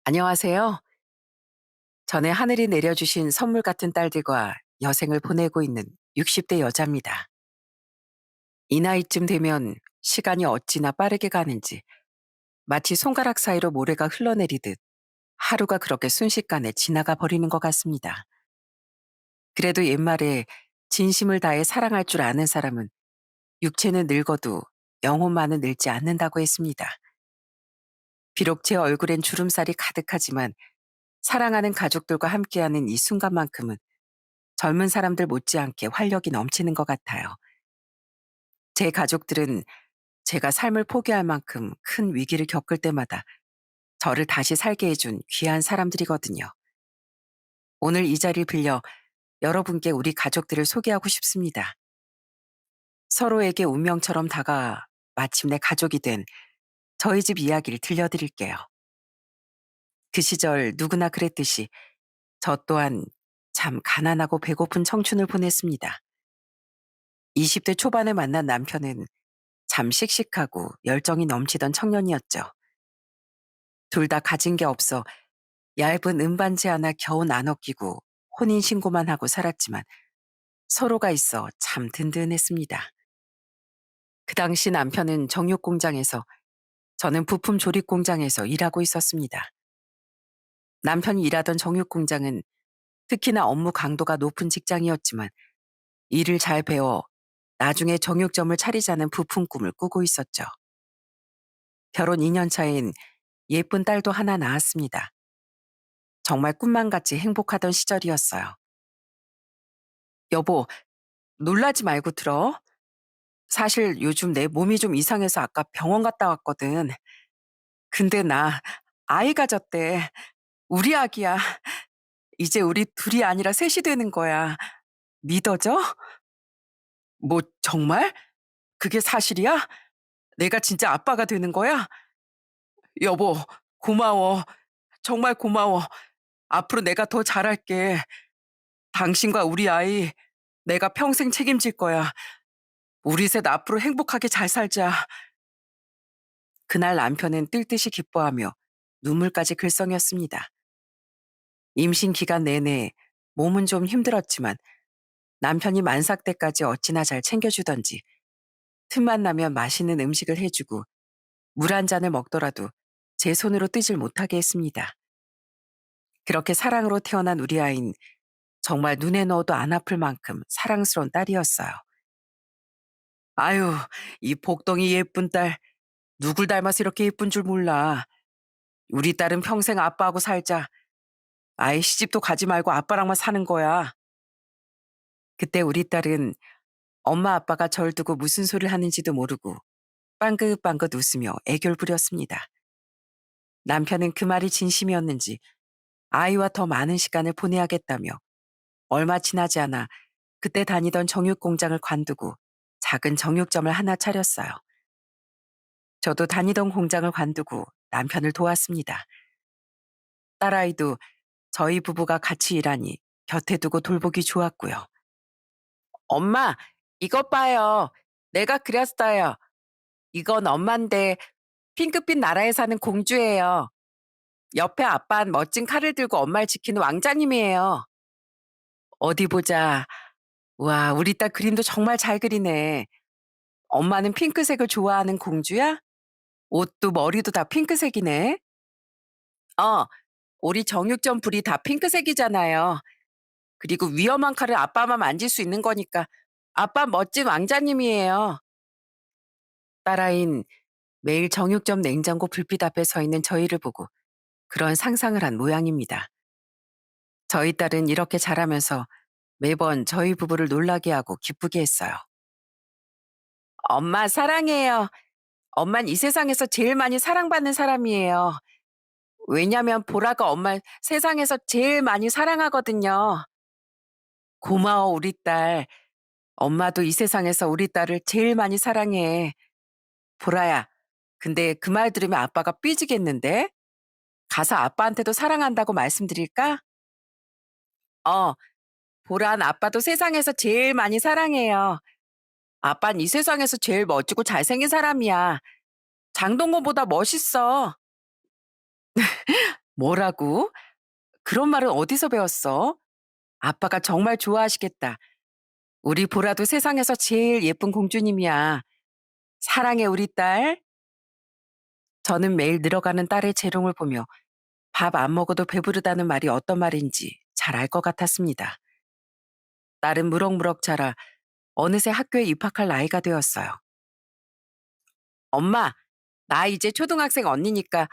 안녕하세요. 전에 하늘이 내려주신 선물 같은 딸들과 여생을 보내고 있는 60대 여자입니다. 이 나이쯤 되면 시간이 어찌나 빠르게 가는지 마치 손가락 사이로 모래가 흘러내리듯 하루가 그렇게 순식간에 지나가 버리는 것 같습니다. 그래도 옛말에 진심을 다해 사랑할 줄 아는 사람은 육체는 늙어도 영혼만은 늙지 않는다고 했습니다. 비록 제 얼굴엔 주름살이 가득하지만 사랑하는 가족들과 함께하는 이 순간만큼은 젊은 사람들 못지않게 활력이 넘치는 것 같아요. 제 가족들은 제가 삶을 포기할 만큼 큰 위기를 겪을 때마다 저를 다시 살게 해준 귀한 사람들이거든요. 오늘 이 자리를 빌려 여러분께 우리 가족들을 소개하고 싶습니다. 서로에게 운명처럼 다가와 마침내 가족이 된 저희 집 이야기를 들려드릴게요. 그 시절 누구나 그랬듯이 저 또한 참 가난하고 배고픈 청춘을 보냈습니다. 20대 초반에 만난 남편은 참 씩씩하고 열정이 넘치던 청년이었죠. 둘 다 가진 게 없어 얇은 은반지 하나 겨우 나눠 끼고 혼인신고만 하고 살았지만 서로가 있어 참 든든했습니다. 그 당시 남편은 정육공장에서 저는 부품 조립 공장에서 일하고 있었습니다. 남편이 일하던 정육공장은 특히나 업무 강도가 높은 직장이었지만 일을 잘 배워 나중에 정육점을 차리자는 부품 꿈을 꾸고 있었죠. 결혼 2년 차인 예쁜 딸도 하나 낳았습니다. 정말 꿈만 같이 행복하던 시절이었어요. 여보, 놀라지 말고 들어. 사실 요즘 내 몸이 좀 이상해서 아까 병원 갔다 왔거든. 근데 나 아이 가졌대. 우리 아기야. 이제 우리 둘이 아니라 셋이 되는 거야. 믿어져? 뭐 정말? 그게 사실이야? 내가 진짜 아빠가 되는 거야? 여보, 고마워. 정말 고마워. 앞으로 내가 더 잘할게. 당신과 우리 아이 내가 평생 책임질 거야. 우리 셋 앞으로 행복하게 잘 살자. 그날 남편은 뜰 듯이 기뻐하며 눈물까지 글썽였습니다. 임신 기간 내내 몸은 좀 힘들었지만 남편이 만삭 때까지 어찌나 잘 챙겨주던지 틈만 나면 맛있는 음식을 해주고 물 한 잔을 먹더라도 제 손으로 뜨질 못하게 했습니다. 그렇게 사랑으로 태어난 우리 아이는 정말 눈에 넣어도 안 아플 만큼 사랑스러운 딸이었어요. 아유, 이 복덩이 예쁜 딸, 누굴 닮아서 이렇게 예쁜 줄 몰라. 우리 딸은 평생 아빠하고 살자. 아예 시집도 가지 말고 아빠랑만 사는 거야. 그때 우리 딸은 엄마 아빠가 절 두고 무슨 소리를 하는지도 모르고 빵긋빵긋 웃으며 애교를 부렸습니다. 남편은 그 말이 진심이었는지 아이와 더 많은 시간을 보내야겠다며 얼마 지나지 않아 그때 다니던 정육 공장을 관두고 작은 정육점을 하나 차렸어요. 저도 다니던 공장을 관두고 남편을 도왔습니다. 딸아이도 저희 부부가 같이 일하니 곁에 두고 돌보기 좋았고요. 엄마, 이것 봐요. 내가 그렸어요. 이건 엄만데 핑크빛 나라에 사는 공주예요. 옆에 아빠는 멋진 칼을 들고 엄마를 지키는 왕자님이에요. 어디 보자. 와, 우리 딸 그림도 정말 잘 그리네. 엄마는 핑크색을 좋아하는 공주야? 옷도 머리도 다 핑크색이네. 어, 우리 정육점 불이 다 핑크색이잖아요. 그리고 위험한 칼을 아빠만 만질 수 있는 거니까 아빠 멋진 왕자님이에요. 딸아인 매일 정육점 냉장고 불빛 앞에 서 있는 저희를 보고 그런 상상을 한 모양입니다. 저희 딸은 이렇게 자라면서 매번 저희 부부를 놀라게 하고 기쁘게 했어요. 엄마 사랑해요. 엄만 이 세상에서 제일 많이 사랑받는 사람이에요. 왜냐면 보라가 엄마 세상에서 제일 많이 사랑하거든요. 고마워, 우리 딸. 엄마도 이 세상에서 우리 딸을 제일 많이 사랑해. 보라야, 근데 그 말 들으면 아빠가 삐지겠는데? 가서 아빠한테도 사랑한다고 말씀드릴까? 어, 보란 아빠도 세상에서 제일 많이 사랑해요. 아빤 이 세상에서 제일 멋지고 잘생긴 사람이야. 장동건보다 멋있어. 뭐라고? 그런 말은 어디서 배웠어? 아빠가 정말 좋아하시겠다. 우리 보라도 세상에서 제일 예쁜 공주님이야. 사랑해, 우리 딸. 저는 매일 늘어가는 딸의 재롱을 보며 밥 안 먹어도 배부르다는 말이 어떤 말인지 잘 알 것 같았습니다. 딸은 무럭무럭 자라 어느새 학교에 입학할 나이가 되었어요. 엄마, 나 이제 초등학생 언니니까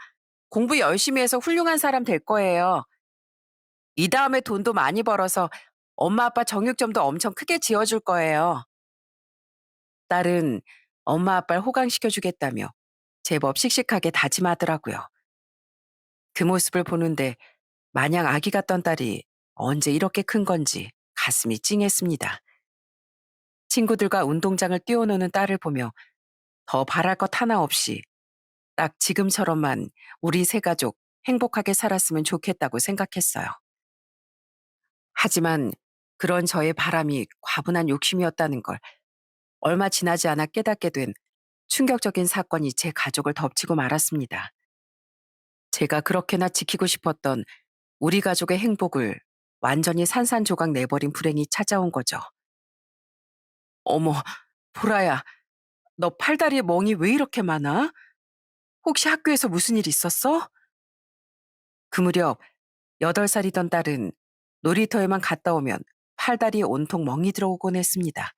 공부 열심히 해서 훌륭한 사람 될 거예요. 이 다음에 돈도 많이 벌어서 엄마 아빠 정육점도 엄청 크게 지어줄 거예요. 딸은 엄마 아빠를 호강시켜주겠다며 제법 씩씩하게 다짐하더라고요. 그 모습을 보는데 마냥 아기 같던 딸이 언제 이렇게 큰 건지 가슴이 찡했습니다. 친구들과 운동장을 뛰어노는 딸을 보며 더 바랄 것 하나 없이 딱 지금처럼만 우리 세 가족 행복하게 살았으면 좋겠다고 생각했어요. 하지만 그런 저의 바람이 과분한 욕심이었다는 걸 얼마 지나지 않아 깨닫게 된 충격적인 사건이 제 가족을 덮치고 말았습니다. 제가 그렇게나 지키고 싶었던 우리 가족의 행복을 완전히 산산조각 내버린 불행이 찾아온 거죠. 어머, 보라야, 너 팔다리에 멍이 왜 이렇게 많아? 혹시 학교에서 무슨 일 있었어? 그 무렵 8살이던 딸은 놀이터에만 갔다 오면 팔다리에 온통 멍이 들어오곤 했습니다.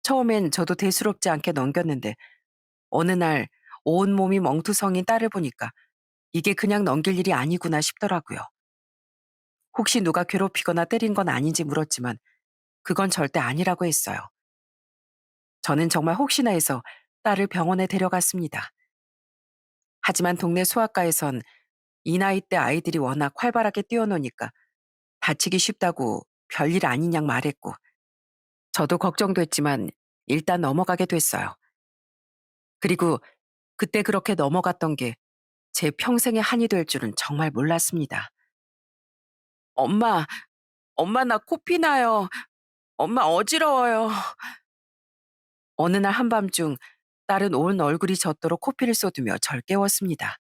처음엔 저도 대수롭지 않게 넘겼는데 어느 날 온몸이 멍투성인 딸을 보니까 이게 그냥 넘길 일이 아니구나 싶더라고요. 혹시 누가 괴롭히거나 때린 건 아닌지 물었지만 그건 절대 아니라고 했어요. 저는 정말 혹시나 해서 딸을 병원에 데려갔습니다. 하지만 동네 소아과에선 이 나이 때 아이들이 워낙 활발하게 뛰어노니까 다치기 쉽다고 별일 아닌 양 말했고 저도 걱정됐지만 일단 넘어가게 됐어요. 그리고 그때 그렇게 넘어갔던 게 제 평생의 한이 될 줄은 정말 몰랐습니다. 엄마, 엄마 나 코피 나요. 엄마 어지러워요. 어느 날 한밤중 딸은 온 얼굴이 젖도록 코피를 쏟으며 절 깨웠습니다.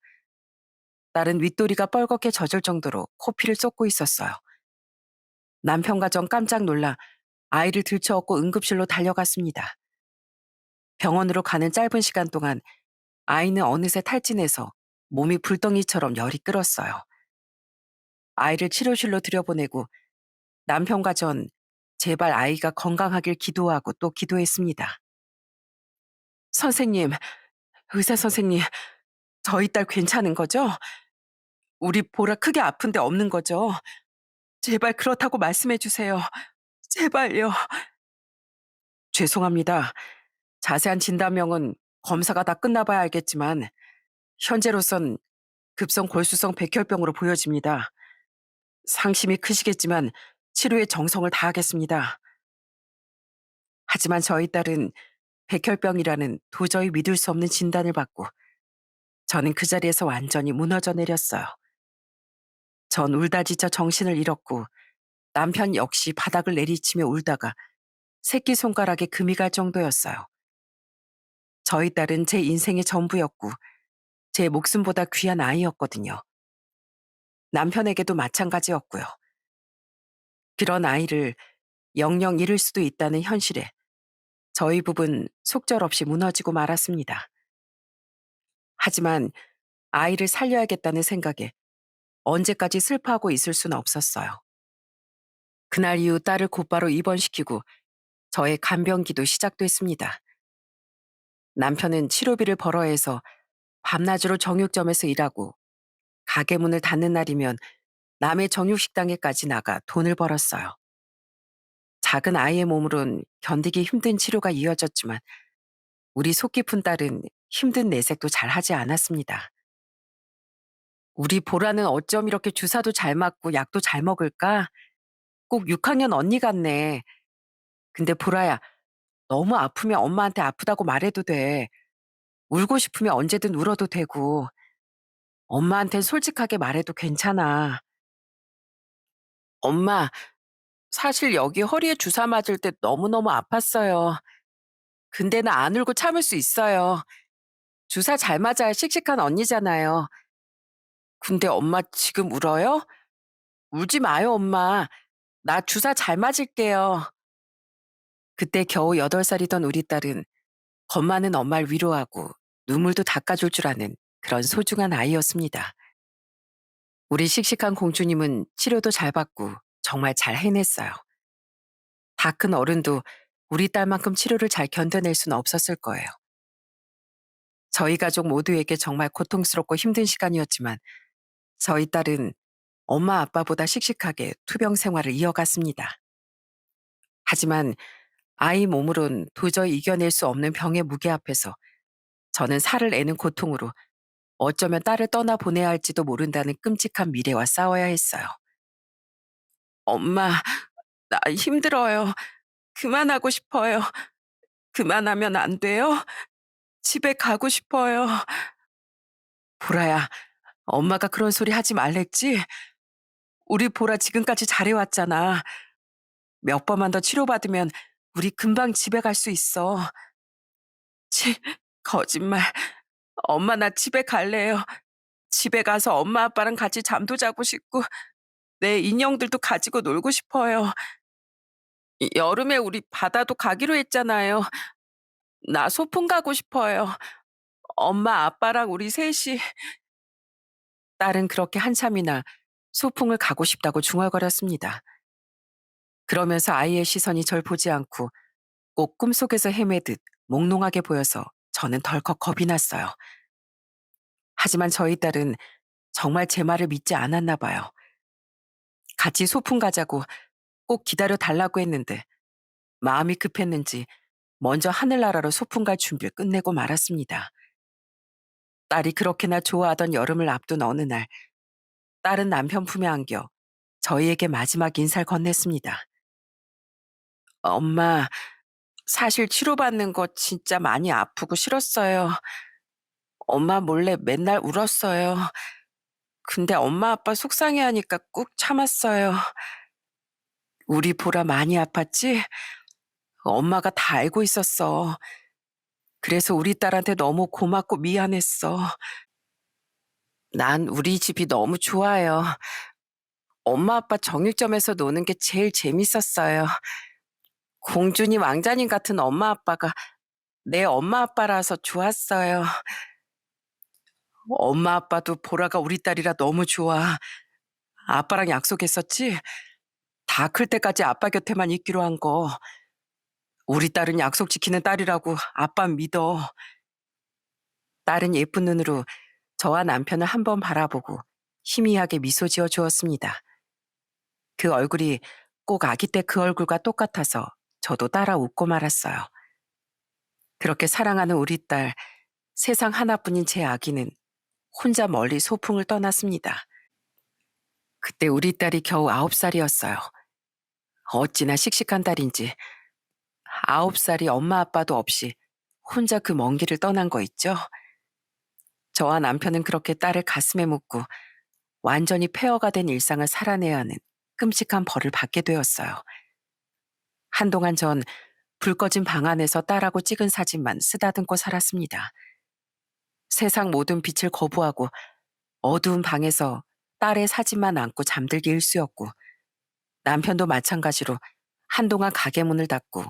딸은 윗도리가 뻘겋게 젖을 정도로 코피를 쏟고 있었어요. 남편과 전 깜짝 놀라 아이를 들쳐업고 응급실로 달려갔습니다. 병원으로 가는 짧은 시간 동안 아이는 어느새 탈진해서 몸이 불덩이처럼 열이 끓었어요. 아이를 치료실로 들여보내고 남편과 전 제발 아이가 건강하길 기도하고 또 기도했습니다. 선생님, 의사 선생님, 저희 딸 괜찮은 거죠? 우리 보라 크게 아픈데 없는 거죠? 제발 그렇다고 말씀해 주세요. 제발요. 죄송합니다. 자세한 진단명은 검사가 다 끝나봐야 알겠지만 현재로선 급성 골수성 백혈병으로 보여집니다. 상심이 크시겠지만 치료에 정성을 다하겠습니다. 하지만 저희 딸은 백혈병이라는 도저히 믿을 수 없는 진단을 받고 저는 그 자리에서 완전히 무너져 내렸어요. 전 울다 지쳐 정신을 잃었고 남편 역시 바닥을 내리치며 울다가 새끼손가락에 금이 갈 정도였어요. 저희 딸은 제 인생의 전부였고 제 목숨보다 귀한 아이였거든요. 남편에게도 마찬가지였고요. 그런 아이를 영영 잃을 수도 있다는 현실에 저희 부부는 속절없이 무너지고 말았습니다. 하지만 아이를 살려야겠다는 생각에 언제까지 슬퍼하고 있을 수는 없었어요. 그날 이후 딸을 곧바로 입원시키고 저의 간병기도 시작됐습니다. 남편은 치료비를 벌어해서 밤낮으로 정육점에서 일하고 가게 문을 닫는 날이면 남의 정육식당에까지 나가 돈을 벌었어요. 작은 아이의 몸으론 견디기 힘든 치료가 이어졌지만 우리 속 깊은 딸은 힘든 내색도 잘 하지 않았습니다. 우리 보라는 어쩜 이렇게 주사도 잘 맞고 약도 잘 먹을까? 꼭 6학년 언니 같네. 근데 보라야, 너무 아프면 엄마한테 아프다고 말해도 돼. 울고 싶으면 언제든 울어도 되고, 엄마한텐 솔직하게 말해도 괜찮아. 엄마, 사실 여기 허리에 주사 맞을 때 너무너무 아팠어요. 근데 나 안 울고 참을 수 있어요. 주사 잘 맞아야 씩씩한 언니잖아요. 근데 엄마 지금 울어요? 울지 마요, 엄마. 나 주사 잘 맞을게요. 그때 겨우 8살이던 우리 딸은 겁 많은 엄마를 위로하고 눈물도 닦아줄 줄 아는 그런 소중한 아이였습니다. 우리 씩씩한 공주님은 치료도 잘 받고 정말 잘 해냈어요. 다 큰 어른도 우리 딸만큼 치료를 잘 견뎌낼 수는 없었을 거예요. 저희 가족 모두에게 정말 고통스럽고 힘든 시간이었지만 저희 딸은 엄마 아빠보다 씩씩하게 투병 생활을 이어갔습니다. 하지만 아이 몸으론 도저히 이겨낼 수 없는 병의 무게 앞에서 저는 살을 내는 고통으로 어쩌면 딸을 떠나보내야 할지도 모른다는 끔찍한 미래와 싸워야 했어요. 엄마, 나 힘들어요. 그만하고 싶어요. 그만하면 안 돼요? 집에 가고 싶어요. 보라야, 엄마가 그런 소리 하지 말랬지? 우리 보라 지금까지 잘해왔잖아. 몇 번만 더 치료받으면 우리 금방 집에 갈 수 있어. 치, 거짓말. 엄마 나 집에 갈래요. 집에 가서 엄마 아빠랑 같이 잠도 자고 싶고 내 인형들도 가지고 놀고 싶어요. 여름에 우리 바다도 가기로 했잖아요. 나 소풍 가고 싶어요. 엄마 아빠랑 우리 셋이. 딸은 그렇게 한참이나 소풍을 가고 싶다고 중얼거렸습니다. 그러면서 아이의 시선이 절 보지 않고 꼭 꿈속에서 헤매듯 몽롱하게 보여서 저는 덜컥 겁이 났어요. 하지만 저희 딸은 정말 제 말을 믿지 않았나 봐요. 같이 소풍 가자고 꼭 기다려 달라고 했는데 마음이 급했는지 먼저 하늘나라로 소풍 갈 준비를 끝내고 말았습니다. 딸이 그렇게나 좋아하던 여름을 앞둔 어느 날 딸은 남편 품에 안겨 저희에게 마지막 인사를 건넸습니다. 엄마, 사실 치료받는 거 진짜 많이 아프고 싫었어요. 엄마 몰래 맨날 울었어요. 근데 엄마 아빠 속상해하니까 꾹 참았어요. 우리 보라 많이 아팠지? 엄마가 다 알고 있었어. 그래서 우리 딸한테 너무 고맙고 미안했어. 난 우리 집이 너무 좋아요. 엄마 아빠 정육점에서 노는 게 제일 재밌었어요. 공주님, 왕자님 같은 엄마 아빠가 내 엄마 아빠라서 좋았어요. 엄마 아빠도 보라가 우리 딸이라 너무 좋아. 아빠랑 약속했었지? 다 클 때까지 아빠 곁에만 있기로 한 거. 우리 딸은 약속 지키는 딸이라고 아빠 믿어. 딸은 예쁜 눈으로 저와 남편을 한 번 바라보고 희미하게 미소 지어 주었습니다. 그 얼굴이 꼭 아기 때 그 얼굴과 똑같아서 저도 따라 웃고 말았어요. 그렇게 사랑하는 우리 딸, 세상 하나뿐인 제 아기는 혼자 멀리 소풍을 떠났습니다. 그때 우리 딸이 겨우 9살이었어요. 어찌나 씩씩한 딸인지 9살이 엄마 아빠도 없이 혼자 그 먼 길을 떠난 거 있죠? 저와 남편은 그렇게 딸을 가슴에 묻고 완전히 폐허가 된 일상을 살아내야 하는 끔찍한 벌을 받게 되었어요. 한동안 전 불 꺼진 방 안에서 딸하고 찍은 사진만 쓰다듬고 살았습니다. 세상 모든 빛을 거부하고 어두운 방에서 딸의 사진만 안고 잠들기 일쑤였고 남편도 마찬가지로 한동안 가게 문을 닫고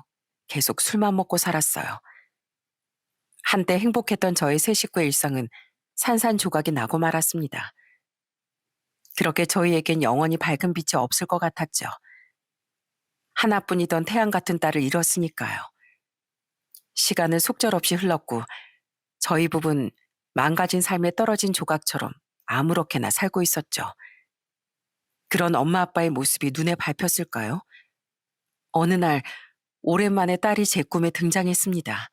계속 술만 먹고 살았어요. 한때 행복했던 저의 세 식구의 일상은 산산조각이 나고 말았습니다. 그렇게 저희에겐 영원히 밝은 빛이 없을 것 같았죠. 하나뿐이던 태양 같은 딸을 잃었으니까요. 시간은 속절없이 흘렀고 저희 부부는 망가진 삶에 떨어진 조각처럼 아무렇게나 살고 있었죠. 그런 엄마 아빠의 모습이 눈에 밟혔을까요? 어느 날 오랜만에 딸이 제 꿈에 등장했습니다.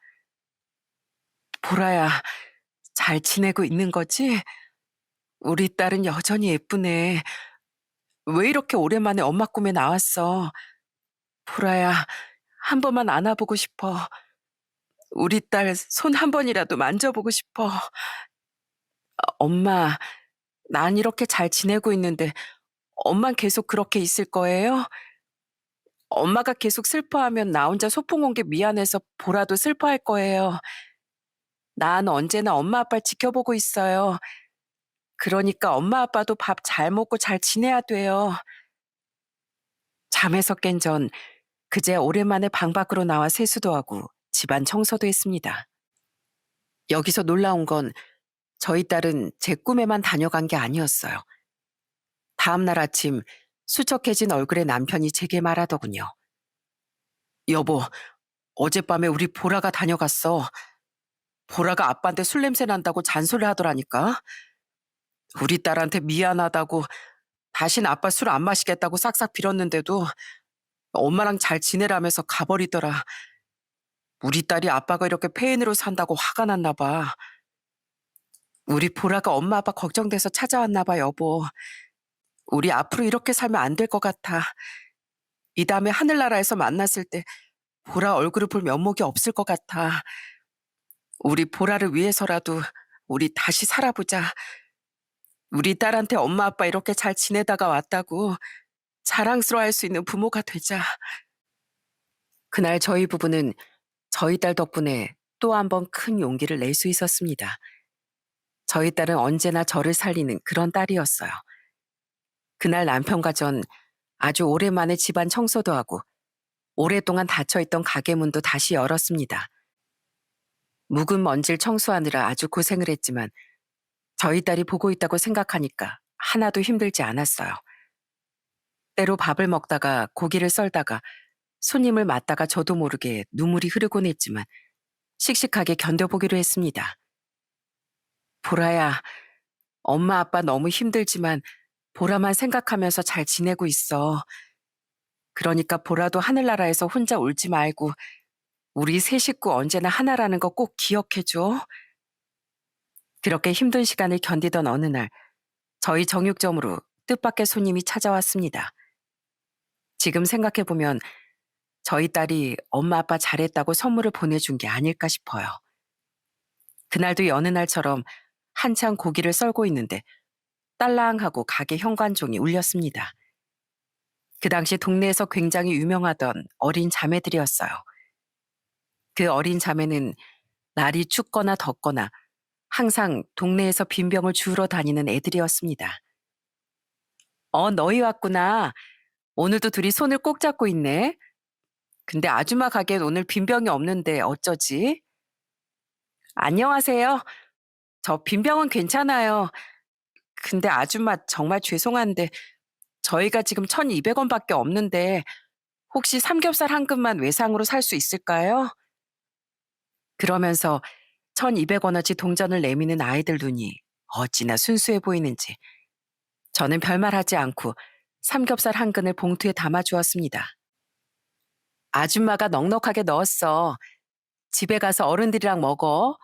보라야, 잘 지내고 있는 거지? 우리 딸은 여전히 예쁘네. 왜 이렇게 오랜만에 엄마 꿈에 나왔어? 보라야, 한 번만 안아보고 싶어. 우리 딸 손 한 번이라도 만져보고 싶어. 엄마, 난 이렇게 잘 지내고 있는데 엄만 계속 그렇게 있을 거예요? 엄마가 계속 슬퍼하면 나 혼자 소풍 온 게 미안해서 보라도 슬퍼할 거예요. 난 언제나 엄마 아빠를 지켜보고 있어요. 그러니까 엄마 아빠도 밥 잘 먹고 잘 지내야 돼요. 잠에서 깬 전 그제 오랜만에 방 밖으로 나와 세수도 하고 집안 청소도 했습니다. 여기서 놀라운 건 저희 딸은 제 꿈에만 다녀간 게 아니었어요. 다음 날 아침 수척해진 얼굴의 남편이 제게 말하더군요. 여보, 어젯밤에 우리 보라가 다녀갔어. 보라가 아빠한테 술 냄새 난다고 잔소리를 하더라니까. 우리 딸한테 미안하다고 다신 아빠 술 안 마시겠다고 싹싹 빌었는데도 엄마랑 잘 지내라면서 가버리더라. 우리 딸이 아빠가 이렇게 폐인으로 산다고 화가 났나 봐. 우리 보라가 엄마 아빠 걱정돼서 찾아왔나 봐, 여보. 우리 앞으로 이렇게 살면 안 될 것 같아. 이 다음에 하늘나라에서 만났을 때 보라 얼굴을 볼 면목이 없을 것 같아. 우리 보라를 위해서라도 우리 다시 살아보자. 우리 딸한테 엄마 아빠 이렇게 잘 지내다가 왔다고 자랑스러워할 수 있는 부모가 되자. 그날 저희 부부는 저희 딸 덕분에 또 한 번 큰 용기를 낼 수 있었습니다. 저희 딸은 언제나 저를 살리는 그런 딸이었어요. 그날 남편과 전 아주 오랜만에 집안 청소도 하고 오랫동안 닫혀있던 가게 문도 다시 열었습니다. 묵은 먼지를 청소하느라 아주 고생을 했지만 저희 딸이 보고 있다고 생각하니까 하나도 힘들지 않았어요. 때로 밥을 먹다가 고기를 썰다가 손님을 맞다가 저도 모르게 눈물이 흐르곤 했지만 씩씩하게 견뎌보기로 했습니다. 보라야, 엄마 아빠 너무 힘들지만 보라만 생각하면서 잘 지내고 있어. 그러니까 보라도 하늘나라에서 혼자 울지 말고 우리 세 식구 언제나 하나라는 거 꼭 기억해줘. 그렇게 힘든 시간을 견디던 어느 날 저희 정육점으로 뜻밖의 손님이 찾아왔습니다. 지금 생각해보면 저희 딸이 엄마 아빠 잘했다고 선물을 보내준 게 아닐까 싶어요. 그날도 여느 날처럼 한창 고기를 썰고 있는데 딸랑하고 가게 현관종이 울렸습니다. 그 당시 동네에서 굉장히 유명하던 어린 자매들이었어요. 그 어린 자매는 날이 춥거나 덥거나 항상 동네에서 빈병을 주우러 다니는 애들이었습니다. 너희 왔구나. 오늘도 둘이 손을 꼭 잡고 있네. 근데 아줌마 가게엔 오늘 빈병이 없는데 어쩌지? 안녕하세요. 저 빈병은 괜찮아요. 근데 아줌마 정말 죄송한데 저희가 지금 1,200원밖에 없는데 혹시 삼겹살 한 근만 외상으로 살 수 있을까요? 그러면서 1,200원어치 동전을 내미는 아이들 눈이 어찌나 순수해 보이는지 저는 별말하지 않고 삼겹살 한 근을 봉투에 담아주었습니다. 아줌마가 넉넉하게 넣었어. 집에 가서 어른들이랑 먹어.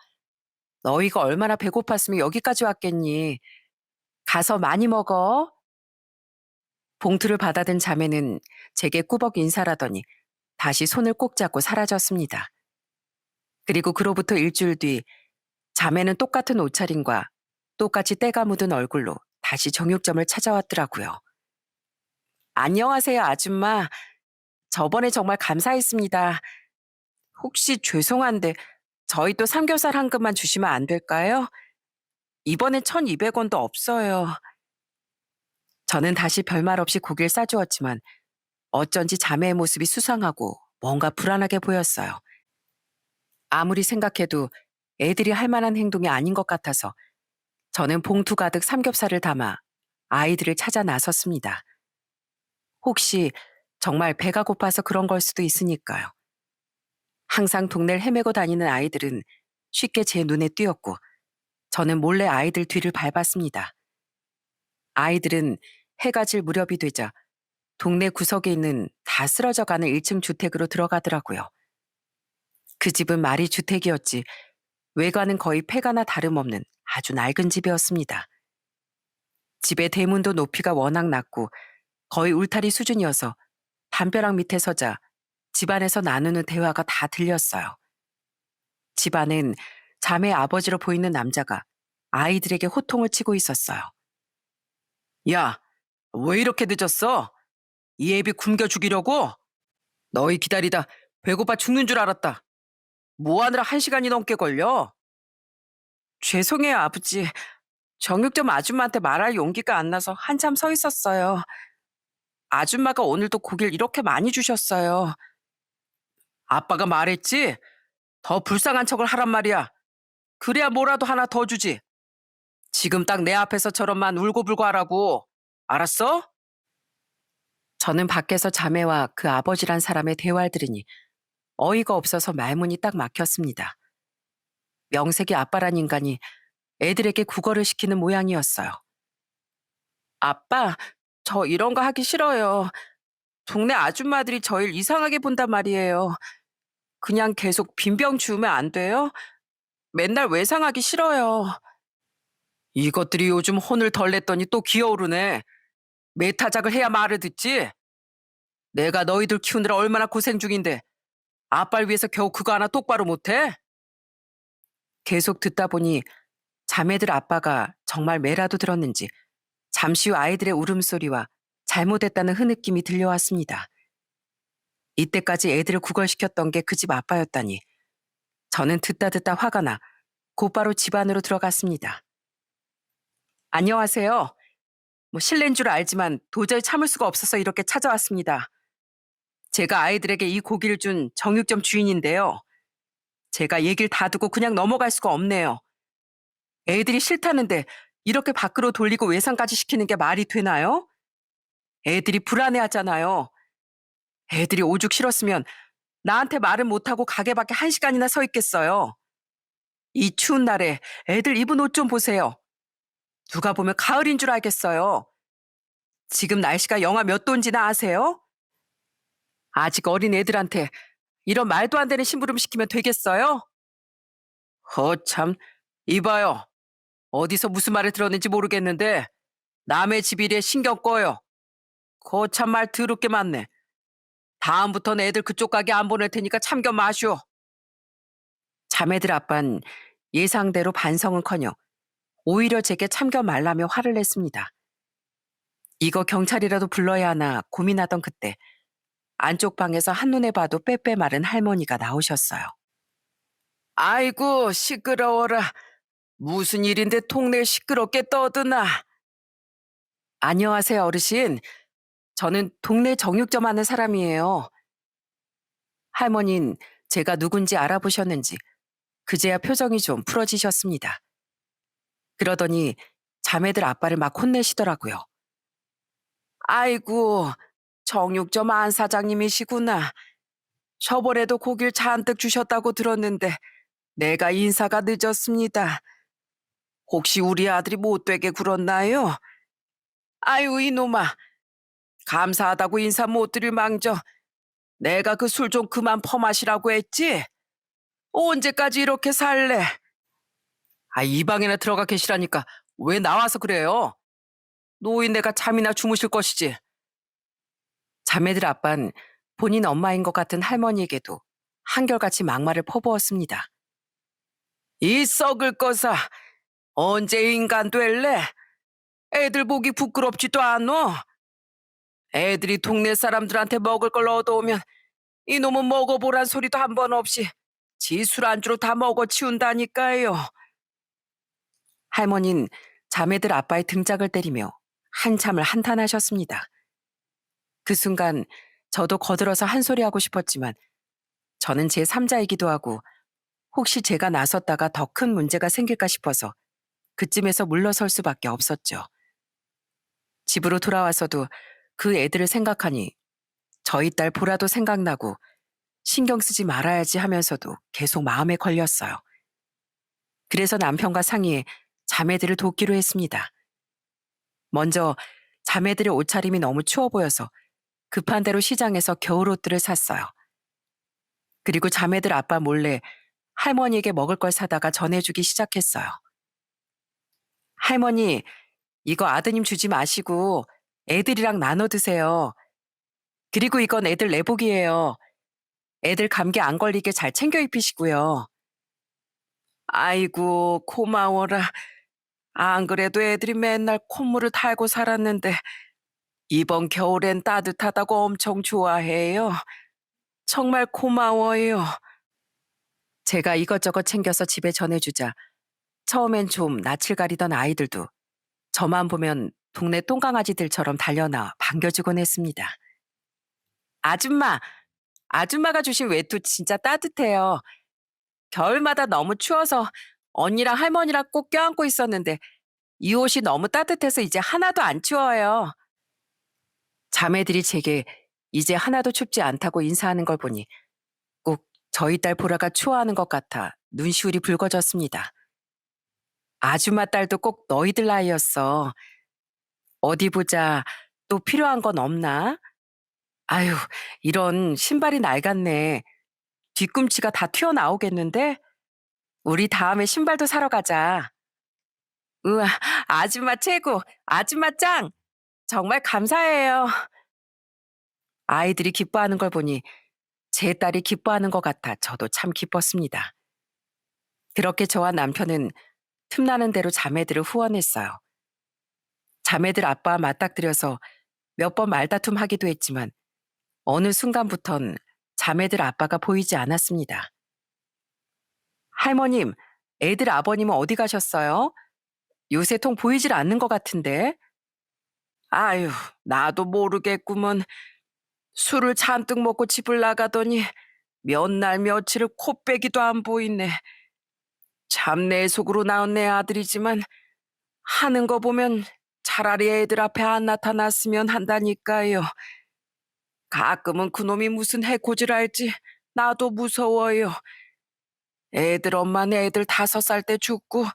너희가 얼마나 배고팠으면 여기까지 왔겠니. 가서 많이 먹어. 봉투를 받아든 자매는 제게 꾸벅 인사라더니 다시 손을 꼭 잡고 사라졌습니다. 그리고 그로부터 일주일 뒤 자매는 똑같은 옷차림과 똑같이 때가 묻은 얼굴로 다시 정육점을 찾아왔더라고요. 안녕하세요, 아줌마. 저번에 정말 감사했습니다. 혹시 죄송한데 저희 또 삼겹살 한 근만 주시면 안 될까요? 이번엔 1,200원도 없어요. 저는 다시 별말 없이 고기를 싸주었지만 어쩐지 자매의 모습이 수상하고 뭔가 불안하게 보였어요. 아무리 생각해도 애들이 할 만한 행동이 아닌 것 같아서 저는 봉투 가득 삼겹살을 담아 아이들을 찾아 나섰습니다. 혹시 정말 배가 고파서 그런 걸 수도 있으니까요. 항상 동네를 헤매고 다니는 아이들은 쉽게 제 눈에 띄었고 저는 몰래 아이들 뒤를 밟았습니다. 아이들은 해가 질 무렵이 되자 동네 구석에 있는 다 쓰러져가는 1층 주택으로 들어가더라고요. 그 집은 말이 주택이었지 외관은 거의 폐가나 다름없는 아주 낡은 집이었습니다. 집의 대문도 높이가 워낙 낮고 거의 울타리 수준이어서 담벼락 밑에 서자 집안에서 나누는 대화가 다 들렸어요. 집안은 자매 아버지로 보이는 남자가 아이들에게 호통을 치고 있었어요. 야, 왜 이렇게 늦었어? 이 애비 굶겨 죽이려고? 너희 기다리다 배고파 죽는 줄 알았다. 뭐 하느라 1시간이 넘게 걸려? 죄송해요, 아버지. 정육점 아줌마한테 말할 용기가 안 나서 한참 서 있었어요. 아줌마가 오늘도 고기를 이렇게 많이 주셨어요. 아빠가 말했지? 더 불쌍한 척을 하란 말이야. 그래야 뭐라도 하나 더 주지. 지금 딱 내 앞에서처럼만 울고불고 하라고. 알았어? 저는 밖에서 자매와 그 아버지란 사람의 대화를 들으니 어이가 없어서 말문이 딱 막혔습니다. 명색이 아빠란 인간이 애들에게 국어를 시키는 모양이었어요. 아빠, 저 이런 거 하기 싫어요. 동네 아줌마들이 저를 이상하게 본단 말이에요. 그냥 계속 빈병 주우면 안 돼요? 맨날 외상하기 싫어요. 이것들이 요즘 혼을 덜 냈더니 또 기어오르네. 매타작을 해야 말을 듣지? 내가 너희들 키우느라 얼마나 고생 중인데 아빠를 위해서 겨우 그거 하나 똑바로 못해? 계속 듣다 보니 자매들 아빠가 정말 매라도 들었는지 잠시 후 아이들의 울음소리와 잘못했다는 흐느낌이 들려왔습니다. 이때까지 애들을 구걸시켰던 게 그 집 아빠였다니 저는 듣다 화가 나 곧바로 집 안으로 들어갔습니다. 안녕하세요. 실례인 줄 알지만 도저히 참을 수가 없어서 이렇게 찾아왔습니다. 제가 아이들에게 이 고기를 준 정육점 주인인데요. 제가 얘기를 다 듣고 그냥 넘어갈 수가 없네요. 애들이 싫다는데 이렇게 밖으로 돌리고 외상까지 시키는 게 말이 되나요? 애들이 불안해하잖아요. 애들이 오죽 싫었으면 나한테 말을 못하고 가게 밖에 1시간이나 서 있겠어요. 이 추운 날에 애들 입은 옷 좀 보세요. 누가 보면 가을인 줄 알겠어요. 지금 날씨가 영하 몇 도인지나 아세요? 아직 어린 애들한테 이런 말도 안 되는 심부름 시키면 되겠어요? 참, 이봐요. 어디서 무슨 말을 들었는지 모르겠는데 남의 집 일에 신경 꺼요. 거참 말 더럽게 많네. 다음부터는 애들 그쪽 가게 안 보낼 테니까 참견 마시오. 자매들 아빤 예상대로 반성은커녕 오히려 제게 참견 말라며 화를 냈습니다. 이거 경찰이라도 불러야 하나 고민하던 그때 안쪽 방에서 한눈에 봐도 빼빼 마른 할머니가 나오셨어요. 아이고 시끄러워라. 무슨 일인데 동네 시끄럽게 떠드나. 안녕하세요 어르신. 저는 동네 정육점 하는 사람이에요. 할머니는 제가 누군지 알아보셨는지 그제야 표정이 좀 풀어지셨습니다. 그러더니 자매들 아빠를 막 혼내시더라고요. 아이고 정육점 안 사장님이시구나. 저번에도 고기를 잔뜩 주셨다고 들었는데 내가 인사가 늦었습니다. 혹시 우리 아들이 못되게 굴었나요? 아유 이놈아. 감사하다고 인사 못 드릴 망정 내가 그 술 좀 그만 퍼마시라고 했지? 언제까지 이렇게 살래? 이 방에나 들어가 계시라니까 왜 나와서 그래요? 노인네가 잠이나 주무실 것이지. 자매들 아빤 본인 엄마인 것 같은 할머니에게도 한결같이 막말을 퍼부었습니다. 이 썩을 거사 언제 인간 될래? 애들 보기 부끄럽지도 않어? 애들이 동네 사람들한테 먹을 걸 얻어오면 이놈은 먹어보란 소리도 한 번 없이 지 술안주로 다 먹어치운다니까요. 할머니는 자매들 아빠의 등짝을 때리며 한참을 한탄하셨습니다. 그 순간 저도 거들어서 한 소리 하고 싶었지만 저는 제 3자이기도 하고 혹시 제가 나섰다가 더 큰 문제가 생길까 싶어서 그쯤에서 물러설 수밖에 없었죠. 집으로 돌아와서도 그 애들을 생각하니 저희 딸 보라도 생각나고 신경 쓰지 말아야지 하면서도 계속 마음에 걸렸어요. 그래서 남편과 상의해 자매들을 돕기로 했습니다. 먼저 자매들의 옷차림이 너무 추워 보여서 급한 대로 시장에서 겨울옷들을 샀어요. 그리고 자매들 아빠 몰래 할머니에게 먹을 걸 사다가 전해주기 시작했어요. 할머니, 이거 아드님 주지 마시고 애들이랑 나눠 드세요. 그리고 이건 애들 내복이에요. 애들 감기 안 걸리게 잘 챙겨 입히시고요. 아이고 고마워라. 안 그래도 애들이 맨날 콧물을 탈고 살았는데 이번 겨울엔 따뜻하다고 엄청 좋아해요. 정말 고마워요. 제가 이것저것 챙겨서 집에 전해주자 처음엔 좀 낯을 가리던 아이들도 저만 보면 동네 똥강아지들처럼 달려나 반겨주곤 했습니다. 아줌마, 아줌마가 주신 외투 진짜 따뜻해요. 겨울마다 너무 추워서 언니랑 할머니랑 꼭 껴안고 있었는데 이 옷이 너무 따뜻해서 이제 하나도 안 추워요. 자매들이 제게 이제 하나도 춥지 않다고 인사하는 걸 보니 꼭 저희 딸 보라가 추워하는 것 같아 눈시울이 붉어졌습니다. 아줌마 딸도 꼭 너희들 나이였어. 어디 보자. 또 필요한 건 없나? 아유, 이런 신발이 낡았네. 뒤꿈치가 다 튀어나오겠는데? 우리 다음에 신발도 사러 가자. 우와, 아줌마 최고. 아줌마 짱. 정말 감사해요. 아이들이 기뻐하는 걸 보니 제 딸이 기뻐하는 것 같아 저도 참 기뻤습니다. 그렇게 저와 남편은 틈나는 대로 자매들을 후원했어요. 자매들 아빠와 맞닥뜨려서 몇 번 말다툼하기도 했지만 어느 순간부턴 자매들 아빠가 보이지 않았습니다. 할머님, 애들 아버님은 어디 가셨어요? 요새 통 보이질 않는 것 같은데. 아유, 나도 모르겠구먼. 술을 잔뜩 먹고 집을 나가더니 몇 날 며칠을 코빼기도 안 보이네. 참 내 속으로 낳은 내 아들이지만 하는 거 보면 차라리 애들 앞에 안 나타났으면 한다니까요. 가끔은 그놈이 무슨 해코지를 할지 나도 무서워요. 애들 엄마는 애들 5살 때 죽고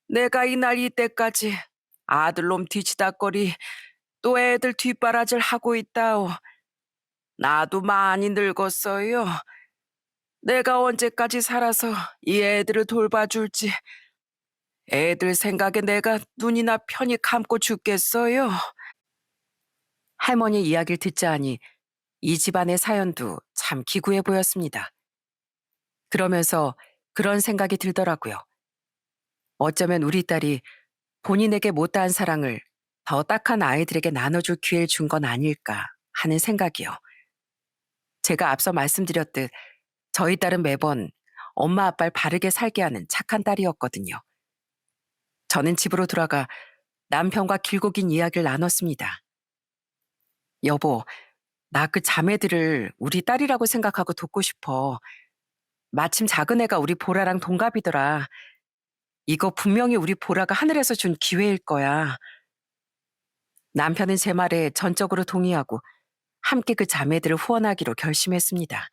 내가 이날 이때까지 아들놈 뒤치다거리 또 애들 뒷바라지를 하고 있다오. 나도 많이 늙었어요. 내가 언제까지 살아서 이 애들을 돌봐줄지 애들 생각에 내가 눈이나 편히 감고 죽겠어요. 할머니 이야기를 듣자 하니 이 집안의 사연도 참 기구해 보였습니다. 그러면서 그런 생각이 들더라고요. 어쩌면 우리 딸이 본인에게 못다한 사랑을 더 딱한 아이들에게 나눠줄 기회를 준 건 아닐까 하는 생각이요. 제가 앞서 말씀드렸듯 저희 딸은 매번 엄마 아빠를 바르게 살게 하는 착한 딸이었거든요. 저는 집으로 돌아가 남편과 길고 긴 이야기를 나눴습니다. 여보, 나 그 자매들을 우리 딸이라고 생각하고 돕고 싶어. 마침 작은 애가 우리 보라랑 동갑이더라. 이거 분명히 우리 보라가 하늘에서 준 기회일 거야. 남편은 제 말에 전적으로 동의하고 함께 그 자매들을 후원하기로 결심했습니다.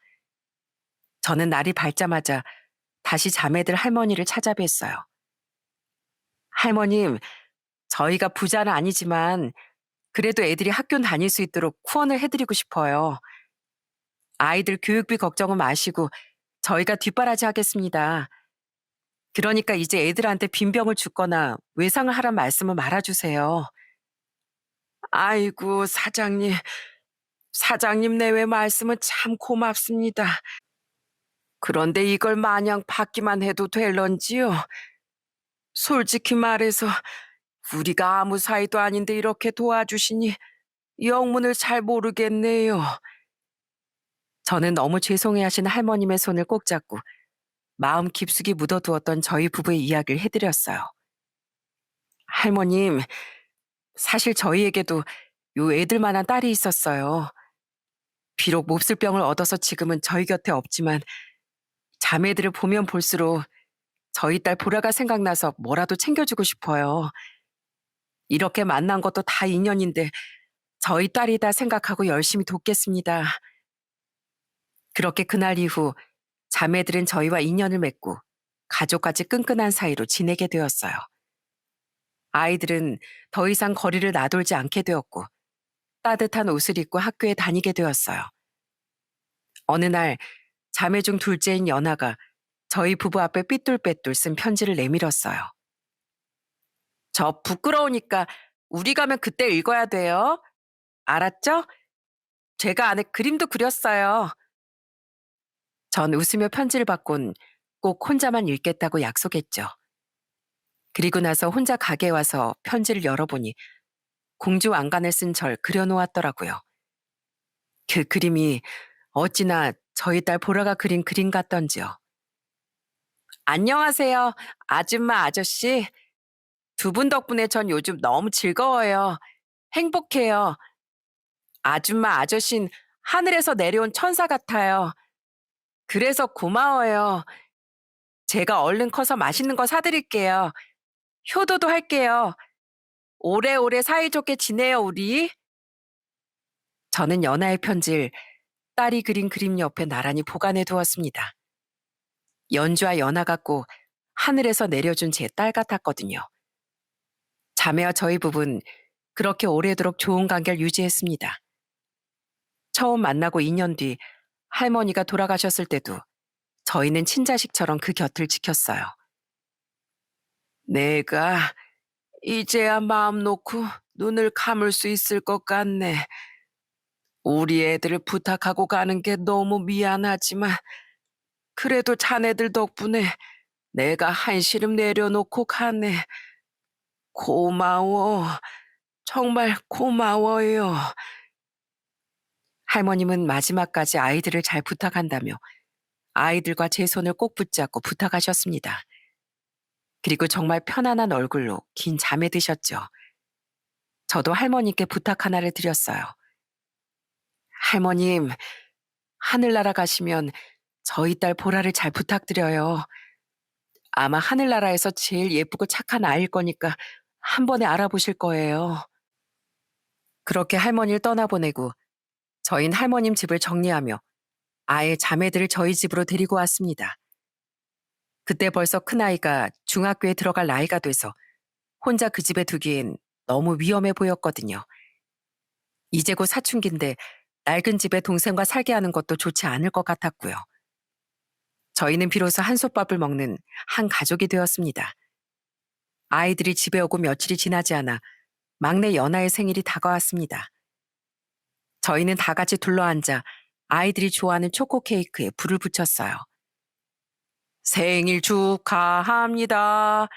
저는 날이 밝자마자 다시 자매들 할머니를 찾아뵀어요. 할머님, 저희가 부자는 아니지만 그래도 애들이 학교 다닐 수 있도록 후원을 해드리고 싶어요. 아이들 교육비 걱정은 마시고 저희가 뒷바라지 하겠습니다. 그러니까 이제 애들한테 빈병을 줍거나 외상을 하란 말씀을 말아주세요. 아이고, 사장님. 사장님 내외 말씀은 참 고맙습니다. 그런데 이걸 마냥 받기만 해도 될런지요? 솔직히 말해서 우리가 아무 사이도 아닌데 이렇게 도와주시니 영문을 잘 모르겠네요. 저는 너무 죄송해하시는 할머님의 손을 꼭 잡고 마음 깊숙이 묻어두었던 저희 부부의 이야기를 해드렸어요. 할머님, 사실 저희에게도 요 애들만한 딸이 있었어요. 비록 몹쓸 병을 얻어서 지금은 저희 곁에 없지만 자매들을 보면 볼수록 저희 딸 보라가 생각나서 뭐라도 챙겨주고 싶어요. 이렇게 만난 것도 다 인연인데 저희 딸이다 생각하고 열심히 돕겠습니다. 그렇게 그날 이후 자매들은 저희와 인연을 맺고 가족까지 끈끈한 사이로 지내게 되었어요. 아이들은 더 이상 거리를 나돌지 않게 되었고 따뜻한 옷을 입고 학교에 다니게 되었어요. 어느 날 자매 중 둘째인 연아가 저희 부부 앞에 삐뚤빼뚤 쓴 편지를 내밀었어요. 저 부끄러우니까 우리 가면 그때 읽어야 돼요. 알았죠? 제가 안에 그림도 그렸어요. 전 웃으며 편지를 받곤 꼭 혼자만 읽겠다고 약속했죠. 그리고 나서 혼자 가게에 와서 편지를 열어보니 공주 왕관을 쓴 절 그려놓았더라고요. 그 그림이 어찌나 저희 딸 보라가 그린 그림 같던지요. 안녕하세요. 아줌마, 아저씨. 두 분 덕분에 전 요즘 너무 즐거워요. 행복해요. 아줌마, 아저씨는 하늘에서 내려온 천사 같아요. 그래서 고마워요. 제가 얼른 커서 맛있는 거 사드릴게요. 효도도 할게요. 오래오래 사이좋게 지내요, 우리. 저는 연하의 편지를 딸이 그린 그림 옆에 나란히 보관해 두었습니다. 연주와 연하 같고 하늘에서 내려준 제 딸 같았거든요. 자매와 저희 부부는 그렇게 오래도록 좋은 관계를 유지했습니다. 처음 만나고 2년 뒤 할머니가 돌아가셨을 때도 저희는 친자식처럼 그 곁을 지켰어요. 내가 이제야 마음 놓고 눈을 감을 수 있을 것 같네. 우리 애들을 부탁하고 가는 게 너무 미안하지만 그래도 자네들 덕분에 내가 한시름 내려놓고 가네. 고마워. 정말 고마워요. 할머님은 마지막까지 아이들을 잘 부탁한다며 아이들과 제 손을 꼭 붙잡고 부탁하셨습니다. 그리고 정말 편안한 얼굴로 긴 잠에 드셨죠. 저도 할머니께 부탁 하나를 드렸어요. 할머님, 하늘나라 가시면 저희 딸 보라를 잘 부탁드려요. 아마 하늘나라에서 제일 예쁘고 착한 아이일 거니까 한 번에 알아보실 거예요. 그렇게 할머니를 떠나보내고 저희는 할머님 집을 정리하며 아예 자매들을 저희 집으로 데리고 왔습니다. 그때 벌써 큰아이가 중학교에 들어갈 나이가 돼서 혼자 그 집에 두기엔 너무 위험해 보였거든요. 이제 곧 사춘기인데 낡은 집에 동생과 살게 하는 것도 좋지 않을 것 같았고요. 저희는 비로소 한솥밥을 먹는 한 가족이 되었습니다. 아이들이 집에 오고 며칠이 지나지 않아 막내 연하의 생일이 다가왔습니다. 저희는 다 같이 둘러앉아 아이들이 좋아하는 초코 케이크에 불을 붙였어요. 생일 축하합니다.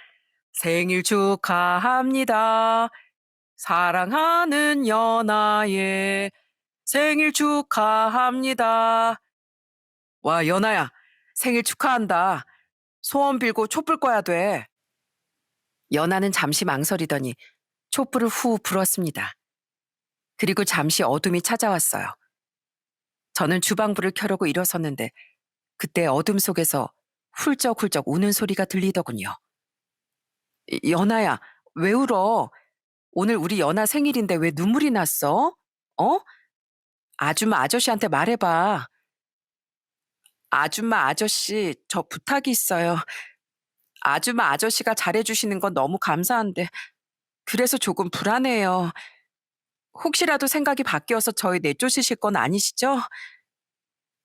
생일 축하합니다. 사랑하는 연하의 생일 축하합니다. 와, 연하야, 생일 축하한다. 소원 빌고 촛불 꺼야 돼. 연하는 잠시 망설이더니 촛불을 후 불었습니다. 그리고 잠시 어둠이 찾아왔어요. 저는 주방불을 켜려고 일어섰는데 그때 어둠 속에서 훌쩍훌쩍 우는 소리가 들리더군요. 연하야, 왜 울어? 오늘 우리 연하 생일인데 왜 눈물이 났어? 어? 아줌마 아저씨한테 말해봐. 아줌마 아저씨, 저 부탁이 있어요. 아줌마 아저씨가 잘해주시는 건 너무 감사한데 그래서 조금 불안해요. 혹시라도 생각이 바뀌어서 저희 내쫓으실 건 아니시죠?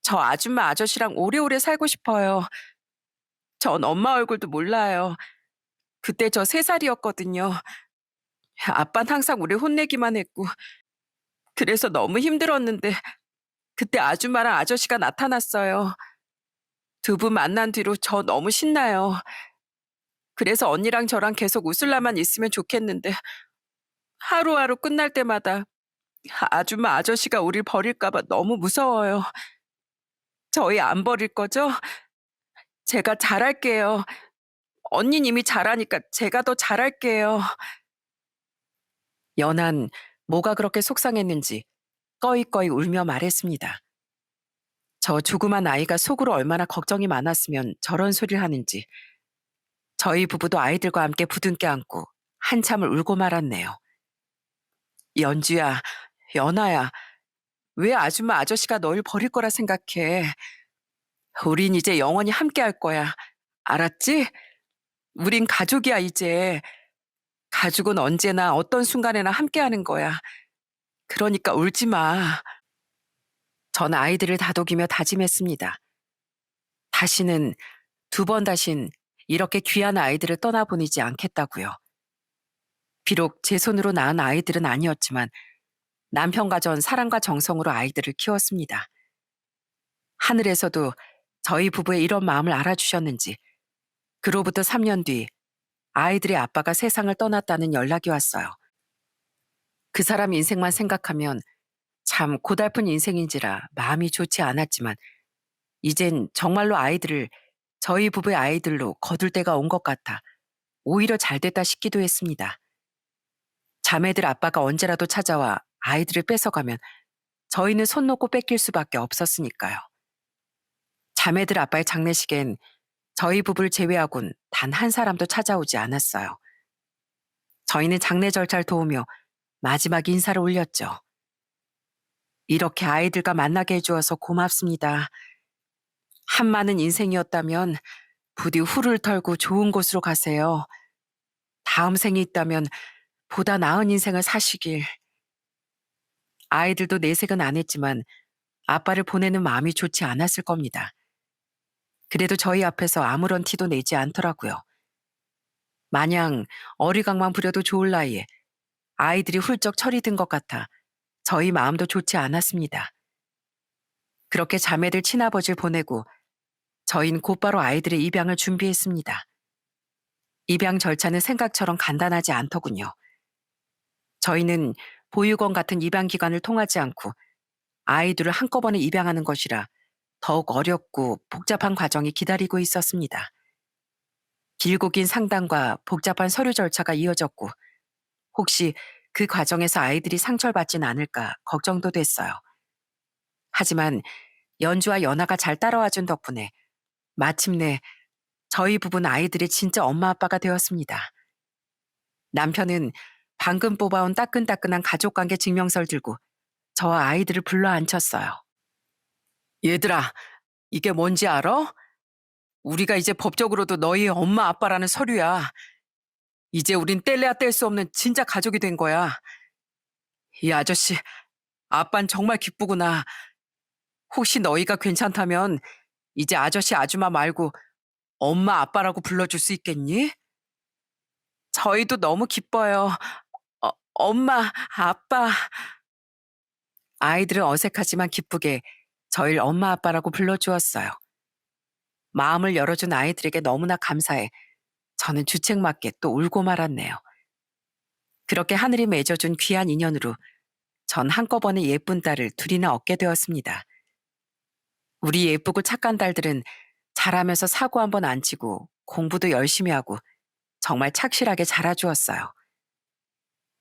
저 아줌마 아저씨랑 오래오래 살고 싶어요. 전 엄마 얼굴도 몰라요. 그때 저 3살이었거든요. 아빤 항상 우리 혼내기만 했고 그래서 너무 힘들었는데 그때 아줌마랑 아저씨가 나타났어요. 두 분 만난 뒤로 저 너무 신나요. 그래서 언니랑 저랑 계속 웃을라만 있으면 좋겠는데 하루하루 끝날 때마다 아줌마 아저씨가 우릴 버릴까 봐 너무 무서워요. 저희 안 버릴 거죠? 제가 잘할게요. 언니는 이미 잘하니까 제가 더 잘할게요. 연한 뭐가 그렇게 속상했는지 꺼이꺼이 울며 말했습니다. 저 조그만 아이가 속으로 얼마나 걱정이 많았으면 저런 소리를 하는지 저희 부부도 아이들과 함께 부둥켜 안고 한참을 울고 말았네요. 연주야, 연아야, 왜 아줌마 아저씨가 널 버릴 거라 생각해? 우린 이제 영원히 함께 할 거야. 알았지? 우린 가족이야, 이제. 가족은 언제나 어떤 순간에나 함께 하는 거야. 그러니까 울지 마. 전 아이들을 다독이며 다짐했습니다. 다시는, 2번 다신 이렇게 귀한 아이들을 떠나보내지 않겠다고요. 비록 제 손으로 낳은 아이들은 아니었지만 남편과 전 사랑과 정성으로 아이들을 키웠습니다. 하늘에서도 저희 부부의 이런 마음을 알아주셨는지 그로부터 3년 뒤 아이들의 아빠가 세상을 떠났다는 연락이 왔어요. 그 사람 인생만 생각하면 참 고달픈 인생인지라 마음이 좋지 않았지만 이젠 정말로 아이들을 저희 부부의 아이들로 거둘 때가 온 것 같아 오히려 잘 됐다 싶기도 했습니다. 자매들 아빠가 언제라도 찾아와 아이들을 뺏어가면 저희는 손 놓고 뺏길 수밖에 없었으니까요. 자매들 아빠의 장례식엔 저희 부부를 제외하곤 단 한 사람도 찾아오지 않았어요. 저희는 장례 절차를 도우며 마지막 인사를 올렸죠. 이렇게 아이들과 만나게 해주어서 고맙습니다. 한많은 인생이었다면 부디 후를 털고 좋은 곳으로 가세요. 다음 생이 있다면 보다 나은 인생을 사시길. 아이들도 내색은 안 했지만 아빠를 보내는 마음이 좋지 않았을 겁니다. 그래도 저희 앞에서 아무런 티도 내지 않더라고요. 마냥 어리광만 부려도 좋을 나이에 아이들이 훌쩍 철이 든 것 같아 저희 마음도 좋지 않았습니다. 그렇게 자매들 친아버지를 보내고 저희는 곧바로 아이들의 입양을 준비했습니다. 입양 절차는 생각처럼 간단하지 않더군요. 저희는 보육원 같은 입양기관을 통하지 않고 아이들을 한꺼번에 입양하는 것이라 더욱 어렵고 복잡한 과정이 기다리고 있었습니다. 길고 긴 상담과 복잡한 서류 절차가 이어졌고 혹시 그 과정에서 아이들이 상처를 받진 않을까 걱정도 됐어요. 하지만 연주와 연아가 잘 따라와준 덕분에 마침내 저희 부부는 아이들의 진짜 엄마 아빠가 되었습니다. 남편은 방금 뽑아온 따끈따끈한 가족관계 증명서를 들고 저와 아이들을 불러 앉혔어요. 얘들아, 이게 뭔지 알아? 우리가 이제 법적으로도 너희의 엄마 아빠라는 서류야. 이제 우린 뗄래야 뗄 수 없는 진짜 가족이 된 거야. 이 아저씨, 아빤 정말 기쁘구나. 혹시 너희가 괜찮다면 이제 아저씨 아줌마 말고 엄마 아빠라고 불러줄 수 있겠니? 저희도 너무 기뻐요. 엄마, 아빠. 아이들은 어색하지만 기쁘게 저희를 엄마 아빠라고 불러주었어요. 마음을 열어준 아이들에게 너무나 감사해 저는 주책맞게 또 울고 말았네요. 그렇게 하늘이 맺어준 귀한 인연으로 전 한꺼번에 예쁜 딸을 둘이나 얻게 되었습니다. 우리 예쁘고 착한 딸들은 자라면서 사고 한번 안 치고 공부도 열심히 하고 정말 착실하게 자라주었어요.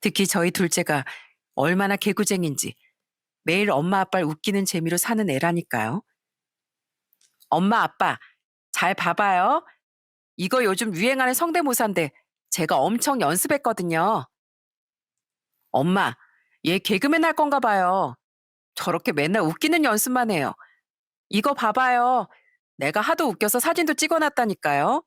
특히 저희 둘째가 얼마나 개구쟁인지 매일 엄마 아빠를 웃기는 재미로 사는 애라니까요. 엄마 아빠 잘 봐봐요. 이거 요즘 유행하는 성대모사인데 제가 엄청 연습했거든요. 엄마, 얘 개그맨 할 건가 봐요. 저렇게 맨날 웃기는 연습만 해요. 이거 봐봐요. 내가 하도 웃겨서 사진도 찍어놨다니까요.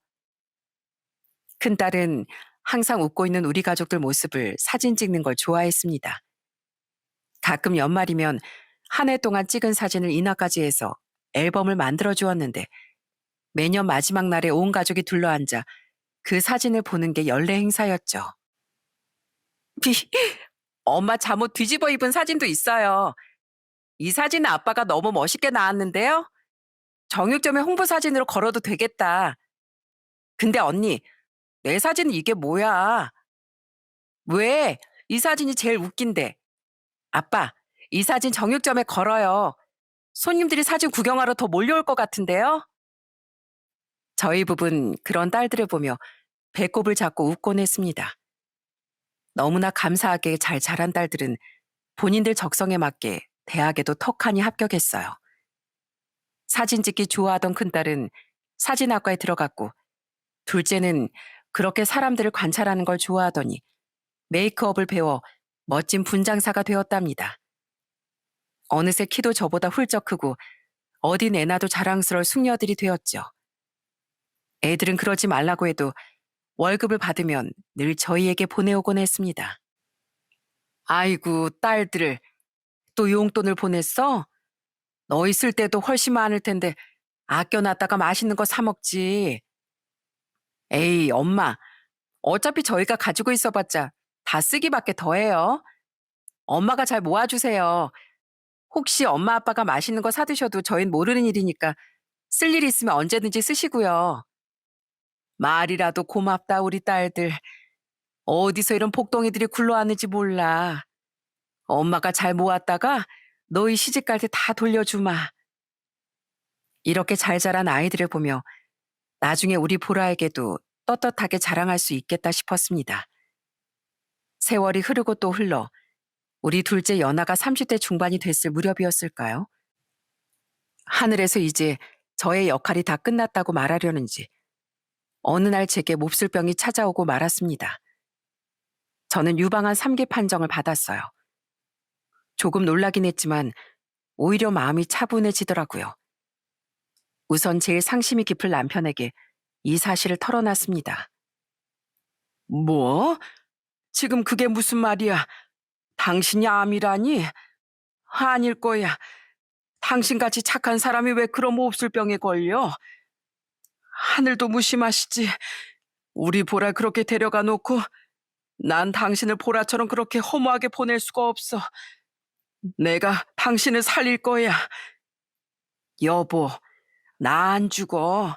큰딸은 항상 웃고 있는 우리 가족들 모습을 사진 찍는 걸 좋아했습니다. 가끔 연말이면 한 해 동안 찍은 사진을 인화까지 해서 앨범을 만들어 주었는데 매년 마지막 날에 온 가족이 둘러앉아 그 사진을 보는 게 연례 행사였죠. 엄마 잠옷 뒤집어 입은 사진도 있어요. 이 사진은 아빠가 너무 멋있게 나왔는데요. 정육점에 홍보 사진으로 걸어도 되겠다. 근데 언니, 내 사진은 이게 뭐야? 왜? 이 사진이 제일 웃긴데. 아빠, 이 사진 정육점에 걸어요. 손님들이 사진 구경하러 더 몰려올 것 같은데요? 저희 부부는 그런 딸들을 보며 배꼽을 잡고 웃곤 했습니다. 너무나 감사하게 잘 자란 딸들은 본인들 적성에 맞게 대학에도 턱하니 합격했어요. 사진 찍기 좋아하던 큰딸은 사진학과에 들어갔고 둘째는 그렇게 사람들을 관찰하는 걸 좋아하더니 메이크업을 배워 멋진 분장사가 되었답니다. 어느새 키도 저보다 훌쩍 크고 어디 내놔도 자랑스러울 숙녀들이 되었죠. 애들은 그러지 말라고 해도 월급을 받으면 늘 저희에게 보내오곤 했습니다. 아이고 딸들 또 용돈을 보냈어? 너 있을 때도 훨씬 많을 텐데 아껴놨다가 맛있는 거 사 먹지. 에이 엄마 어차피 저희가 가지고 있어봤자 다 쓰기밖에 더해요. 엄마가 잘 모아주세요. 혹시 엄마 아빠가 맛있는 거 사드셔도 저흰 모르는 일이니까 쓸 일 있으면 언제든지 쓰시고요. 말이라도 고맙다 우리 딸들. 어디서 이런 복덩이들이 굴러왔는지 몰라. 엄마가 잘 모았다가 너희 시집 갈 때 다 돌려주마. 이렇게 잘 자란 아이들을 보며 나중에 우리 보라에게도 떳떳하게 자랑할 수 있겠다 싶었습니다. 세월이 흐르고 또 흘러 우리 둘째 연하가 30대 중반이 됐을 무렵이었을까요? 하늘에서 이제 저의 역할이 다 끝났다고 말하려는지 어느 날 제게 몹쓸병이 찾아오고 말았습니다. 저는 유방한 3기 판정을 받았어요. 조금 놀라긴 했지만 오히려 마음이 차분해지더라고요. 우선 제일 상심이 깊을 남편에게 이 사실을 털어놨습니다. 뭐? 지금 그게 무슨 말이야? 당신이 암이라니? 아닐 거야. 당신같이 착한 사람이 왜 그런 몹쓸 병에 걸려? 하늘도 무심하시지. 우리 보라 그렇게 데려가 놓고 난 당신을 보라처럼 그렇게 허무하게 보낼 수가 없어. 내가 당신을 살릴 거야. 여보, 나 안 죽어.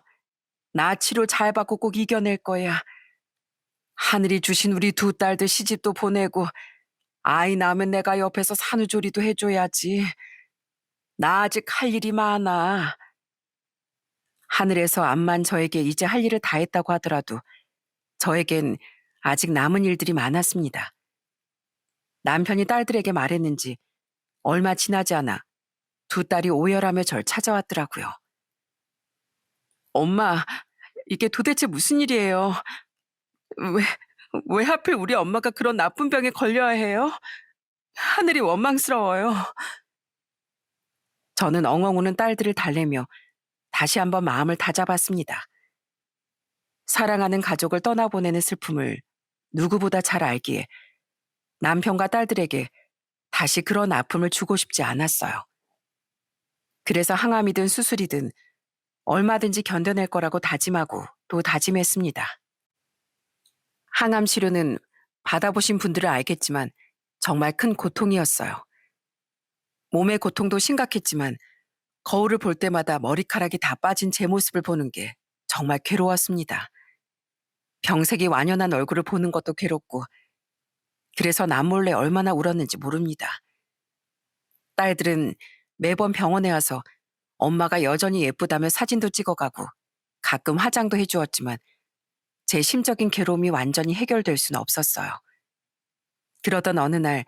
나 치료 잘 받고 꼭 이겨낼 거야. 하늘이 주신 우리 두 딸들 시집도 보내고 아이 낳으면 내가 옆에서 산후조리도 해줘야지. 나 아직 할 일이 많아. 하늘에서 암만 저에게 이제 할 일을 다 했다고 하더라도 저에겐 아직 남은 일들이 많았습니다. 남편이 딸들에게 말했는지 얼마 지나지 않아 두 딸이 오열하며 절 찾아왔더라고요. 엄마, 이게 도대체 무슨 일이에요? 왜, 왜 하필 우리 엄마가 그런 나쁜 병에 걸려야 해요? 하늘이 원망스러워요. 저는 엉엉 우는 딸들을 달래며 다시 한번 마음을 다잡았습니다. 사랑하는 가족을 떠나보내는 슬픔을 누구보다 잘 알기에 남편과 딸들에게 다시 그런 아픔을 주고 싶지 않았어요. 그래서 항암이든 수술이든 얼마든지 견뎌낼 거라고 다짐하고 또 다짐했습니다. 항암 치료는 받아보신 분들은 알겠지만 정말 큰 고통이었어요. 몸의 고통도 심각했지만 거울을 볼 때마다 머리카락이 다 빠진 제 모습을 보는 게 정말 괴로웠습니다. 병색이 완연한 얼굴을 보는 것도 괴롭고 그래서 남몰래 얼마나 울었는지 모릅니다. 딸들은 매번 병원에 와서 엄마가 여전히 예쁘다며 사진도 찍어가고 가끔 화장도 해주었지만 제 심적인 괴로움이 완전히 해결될 수는 없었어요. 그러던 어느 날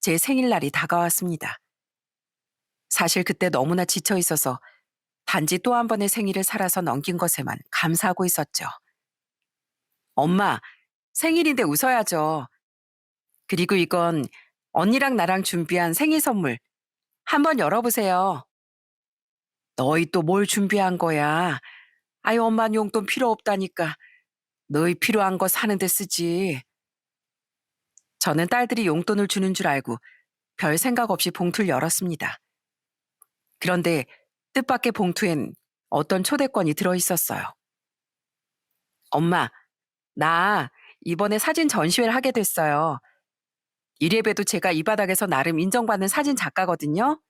제 생일날이 다가왔습니다. 사실 그때 너무나 지쳐 있어서 단지 또 한 번의 생일을 살아서 넘긴 것에만 감사하고 있었죠. 엄마, 생일인데 웃어야죠. 그리고 이건 언니랑 나랑 준비한 생일 선물. 한번 열어보세요. 너희 또 뭘 준비한 거야? 아이, 엄마 용돈 필요 없다니까. 너희 필요한 거 사는데 쓰지. 저는 딸들이 용돈을 주는 줄 알고 별 생각 없이 봉투를 열었습니다. 그런데 뜻밖의 봉투엔 어떤 초대권이 들어있었어요. 엄마, 나 이번에 사진 전시회를 하게 됐어요. 이래봬도 제가 이 바닥에서 나름 인정받는 사진 작가거든요.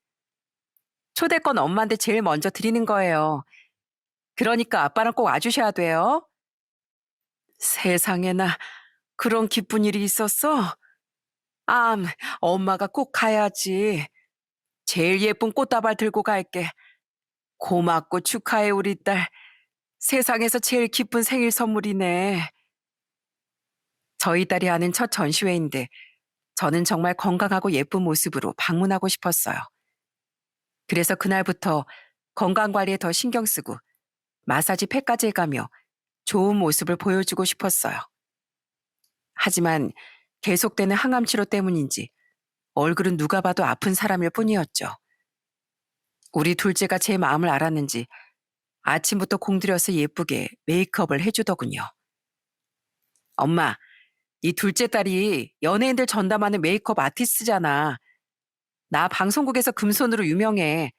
초대권 엄마한테 제일 먼저 드리는 거예요. 그러니까 아빠랑 꼭 와주셔야 돼요. 세상에나 그런 기쁜 일이 있었어? 암, 엄마가 꼭 가야지. 제일 예쁜 꽃다발 들고 갈게. 고맙고 축하해 우리 딸. 세상에서 제일 기쁜 생일 선물이네. 저희 딸이 하는 첫 전시회인데 저는 정말 건강하고 예쁜 모습으로 방문하고 싶었어요. 그래서 그날부터 건강관리에 더 신경 쓰고 마사지 팩까지 해가며 좋은 모습을 보여주고 싶었어요. 하지만 계속되는 항암 치료 때문인지 얼굴은 누가 봐도 아픈 사람일 뿐이었죠. 우리 둘째가 제 마음을 알았는지 아침부터 공들여서 예쁘게 메이크업을 해주더군요. 엄마, 이 둘째 딸이 연예인들 전담하는 메이크업 아티스트잖아. 나 방송국에서 금손으로 유명해.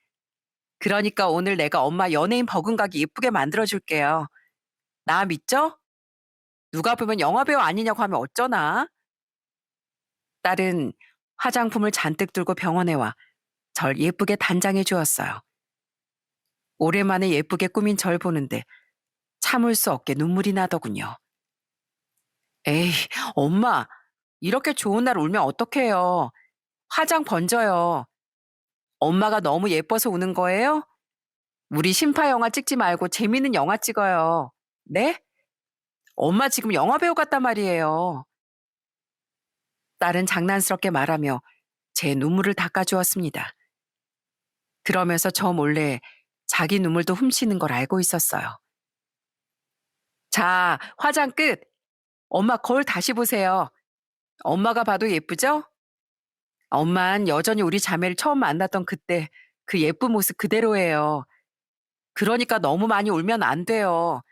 그러니까 오늘 내가 엄마 연예인 버금가게 예쁘게 만들어줄게요. 나 믿죠? 누가 보면 영화배우 아니냐고 하면 어쩌나? 딸은 화장품을 잔뜩 들고 병원에 와 절 예쁘게 단장해 주었어요. 오랜만에 예쁘게 꾸민 절 보는데 참을 수 없게 눈물이 나더군요. 에이, 엄마, 이렇게 좋은 날 울면 어떡해요. 화장 번져요. 엄마가 너무 예뻐서 우는 거예요? 우리 심파 영화 찍지 말고 재밌는 영화 찍어요. 네? 엄마 지금 영화배우 같단 말이에요. 딸은 장난스럽게 말하며 제 눈물을 닦아주었습니다. 그러면서 저 몰래 자기 눈물도 훔치는 걸 알고 있었어요. 자, 화장 끝. 엄마 거울 다시 보세요. 엄마가 봐도 예쁘죠? 엄만 여전히 우리 자매를 처음 만났던 그때 그 예쁜 모습 그대로예요. 그러니까 너무 많이 울면 안 돼요.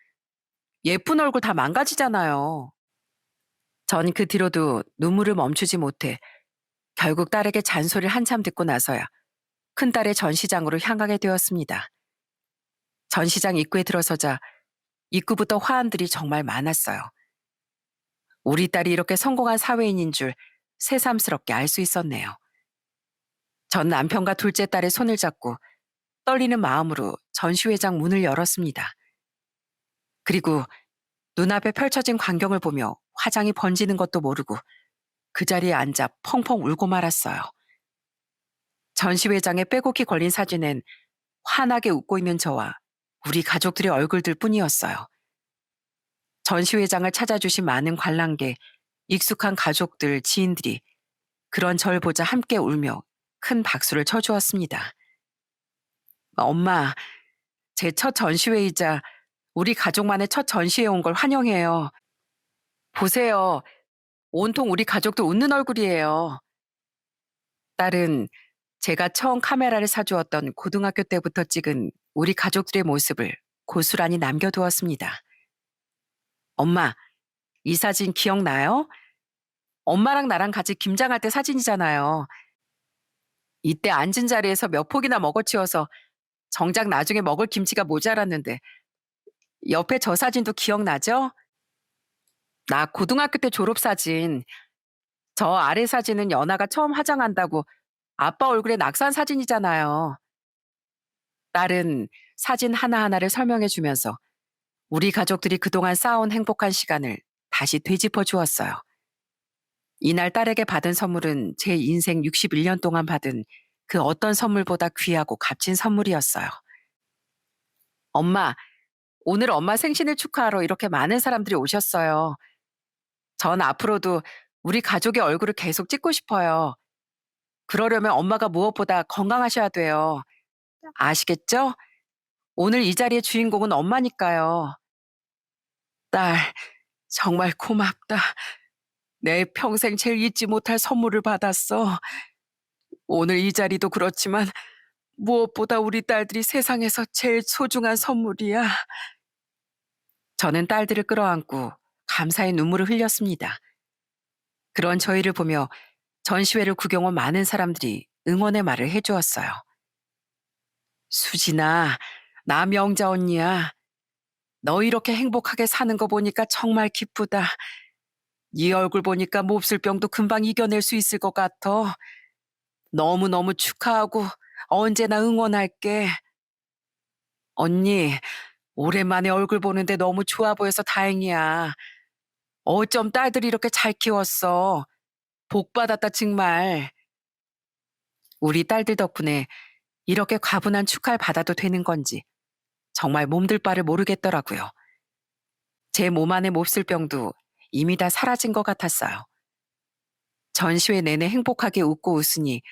예쁜 얼굴 다 망가지잖아요. 전 그 뒤로도 눈물을 멈추지 못해 결국 딸에게 잔소리를 한참 듣고 나서야 큰딸의 전시장으로 향하게 되었습니다. 전시장 입구에 들어서자 입구부터 화환들이 정말 많았어요. 우리 딸이 이렇게 성공한 사회인인 줄 새삼스럽게 알 수 있었네요. 전 남편과 둘째 딸의 손을 잡고 떨리는 마음으로 전시회장 문을 열었습니다. 그리고 눈앞에 펼쳐진 광경을 보며 화장이 번지는 것도 모르고 그 자리에 앉아 펑펑 울고 말았어요. 전시회장에 빼곡히 걸린 사진엔 환하게 웃고 있는 저와 우리 가족들의 얼굴들 뿐이었어요. 전시회장을 찾아주신 많은 관람객, 익숙한 가족들, 지인들이 그런 절 보자 함께 울며 큰 박수를 쳐주었습니다. 엄마, 제 첫 전시회이자 우리 가족만의 첫 전시회 온 걸 환영해요. 보세요. 온통 우리 가족들 웃는 얼굴이에요. 딸은 제가 처음 카메라를 사주었던 고등학교 때부터 찍은 우리 가족들의 모습을 고스란히 남겨두었습니다. 엄마, 이 사진 기억나요? 엄마랑 나랑 같이 김장할 때 사진이잖아요. 이때 앉은 자리에서 몇 폭이나 먹어치워서 정작 나중에 먹을 김치가 모자랐는데 옆에 저 사진도 기억나죠? 나 고등학교 때 졸업사진. 저 아래 사진은 연아가 처음 화장한다고 아빠 얼굴에 낙서한 사진이잖아요. 딸은 사진 하나하나를 설명해 주면서 우리 가족들이 그동안 쌓아온 행복한 시간을 다시 되짚어 주었어요. 이날 딸에게 받은 선물은 제 인생 61년 동안 받은 그 어떤 선물보다 귀하고 값진 선물이었어요. 엄마, 오늘 엄마 생신을 축하하러 이렇게 많은 사람들이 오셨어요. 전 앞으로도 우리 가족의 얼굴을 계속 찍고 싶어요. 그러려면 엄마가 무엇보다 건강하셔야 돼요. 아시겠죠? 오늘 이 자리의 주인공은 엄마니까요. 딸, 정말 고맙다. 내 평생 제일 잊지 못할 선물을 받았어. 오늘 이 자리도 그렇지만 무엇보다 우리 딸들이 세상에서 제일 소중한 선물이야. 저는 딸들을 끌어안고 감사의 눈물을 흘렸습니다. 그런 저희를 보며 전시회를 구경 온 많은 사람들이 응원의 말을 해주었어요. 수진아, 나 명자 언니야. 너 이렇게 행복하게 사는 거 보니까 정말 기쁘다. 네 얼굴 보니까 몹쓸 병도 금방 이겨낼 수 있을 것 같아. 너무너무 축하하고 언제나 응원할게. 언니, 오랜만에 얼굴 보는데 너무 좋아 보여서 다행이야. 어쩜 딸들이 이렇게 잘 키웠어. 복 받았다 정말. 우리 딸들 덕분에 이렇게 과분한 축하를 받아도 되는 건지 정말 몸둘 바를 모르겠더라고요. 제 몸 안의 몹쓸 병도 이미 다 사라진 것 같았어요. 전시회 내내 행복하게 웃고 웃으니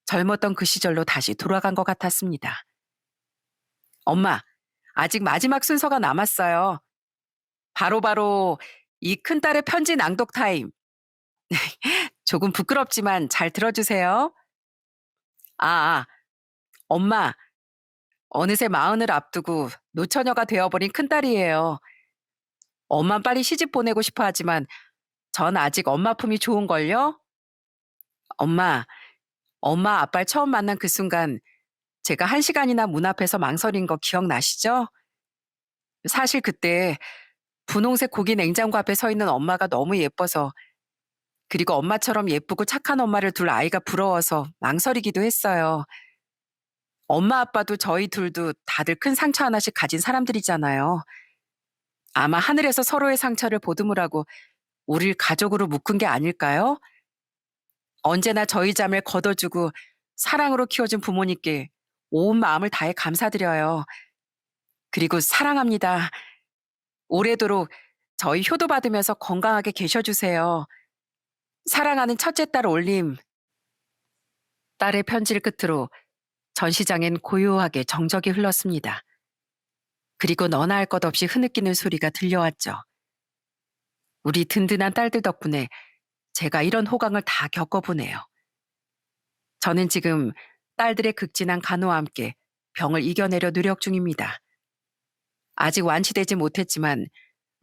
젊었던 그 시절로 다시 돌아간 것 같았습니다. 엄마, 아직 마지막 순서가 남았어요. 바로바로 이 큰딸의 편지 낭독 타임. 조금 부끄럽지만 잘 들어주세요. 아, 엄마, 어느새 마흔을 앞두고 노처녀가 되어버린 큰딸이에요. 엄만 빨리 시집 보내고 싶어 하지만 전 아직 엄마 품이 좋은걸요? 엄마, 엄마 아빠를 처음 만난 그 순간 제가 1시간이나 문 앞에서 망설인 거 기억나시죠? 사실 그때 분홍색 고기 냉장고 앞에 서 있는 엄마가 너무 예뻐서 그리고 엄마처럼 예쁘고 착한 엄마를 둘 아이가 부러워서 망설이기도 했어요. 엄마 아빠도 저희 둘도 다들 큰 상처 하나씩 가진 사람들이잖아요. 아마 하늘에서 서로의 상처를 보듬으라고 우릴 가족으로 묶은 게 아닐까요? 언제나 저희 자매를 걷어주고 사랑으로 키워준 부모님께 온 마음을 다해 감사드려요. 그리고 사랑합니다. 오래도록 저희 효도 받으면서 건강하게 계셔주세요. 사랑하는 첫째 딸 올림. 딸의 편지를 끝으로 전시장엔 고요하게 정적이 흘렀습니다. 그리고 너나 할 것 없이 흐느끼는 소리가 들려왔죠. 우리 든든한 딸들 덕분에 제가 이런 호강을 다 겪어보네요. 저는 지금 딸들의 극진한 간호와 함께 병을 이겨내려 노력 중입니다. 아직 완치되지 못했지만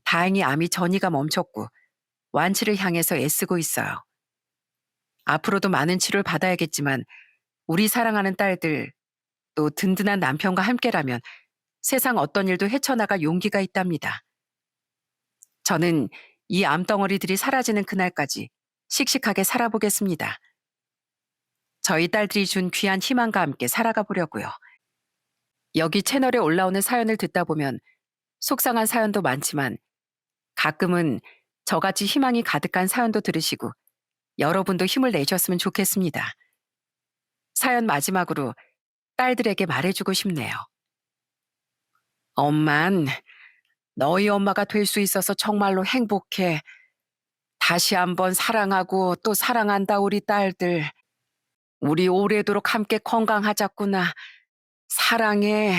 다행히 암이 전이가 멈췄고 완치를 향해서 애쓰고 있어요. 앞으로도 많은 치료를 받아야겠지만 우리 사랑하는 딸들 또 든든한 남편과 함께라면 세상 어떤 일도 헤쳐나갈 용기가 있답니다. 저는 이 암덩어리들이 사라지는 그날까지 씩씩하게 살아보겠습니다. 저희 딸들이 준 귀한 희망과 함께 살아가 보려고요. 여기 채널에 올라오는 사연을 듣다 보면 속상한 사연도 많지만 가끔은 저같이 희망이 가득한 사연도 들으시고 여러분도 힘을 내셨으면 좋겠습니다. 사연 마지막으로 딸들에게 말해주고 싶네요. 엄만, 너희 엄마가 될 수 있어서 정말로 행복해. 다시 한번 사랑하고 또 사랑한다 우리 딸들. 우리 오래도록 함께 건강하자꾸나. 사랑해.